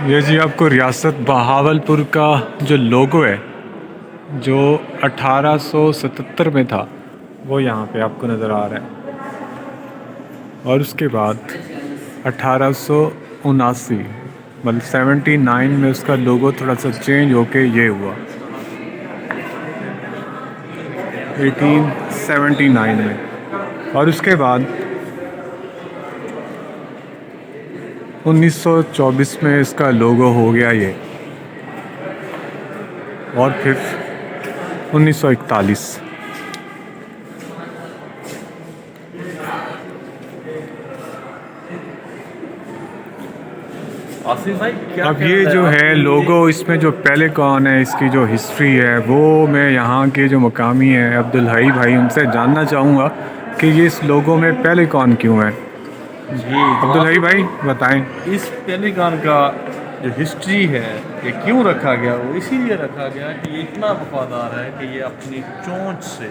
ये जी आपको रियासत बहावलपुर का जो लोगो है, जो 1877 में था, वो यहाँ पे आपको नज़र आ रहा है। और उसके बाद 1879 मतलब 79 में उसका लोगो थोड़ा सा चेंज होके ये हुआ 1879 में। और उसके बाद 1924 में इसका लोगो हो गया ये। और फिर 1941। आसिफ भाई क्या अब ये ख्याल है जो है आपकी? लोगो, इसमें जो पहले कौन है, इसकी जो हिस्ट्री है, वो मैं यहाँ के जो मुकामी हैं अब्दुल हई भाई, उनसे जानना चाहूँगा कि ये इस लोगो में पहले कौन क्यों है। जी तो अब्दुल हई आसिफ भाई बताएं। भाई, इस पेलिकान का जो हिस्ट्री है ये क्यों रखा गया, वो इसीलिए रखा गया कि ये इतना वफादार है कि ये अपनी चोंच से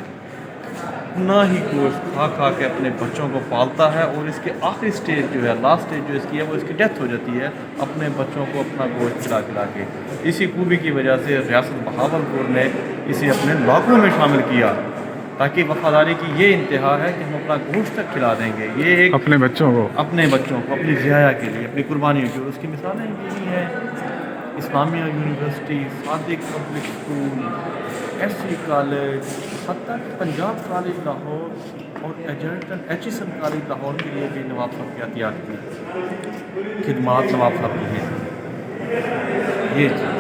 अपना ही गोश्त खा खा के अपने बच्चों को पालता है। और इसके आखिरी स्टेज जो है, लास्ट स्टेज जो इसकी है, वो इसकी डेथ हो जाती है अपने बच्चों को अपना गोश्त खिला खिला के। इसी खूबी की वजह से रियासत बहावलपुर ने इसे अपने लाखों में शामिल किया, ताकि वफादारी की ये इंतहा है कि हम अपना गोश्त तक खिला देंगे। ये एक अपने बच्चों को। अपने बच्चों को अपनी ज़ियाया के लिए, अपनी कुर्बानियों की। उसकी मिसालें यही हैं: Islamia university, Sadiq public school, SC college, हत्ता कि पंजाब कॉलेज लाहौर और एजर्टन एचिसन कॉलेज लाहौर के लिए भी नवाब साहब की एहतियात की खिदमात नवाब साहब की हैं। ये चीज़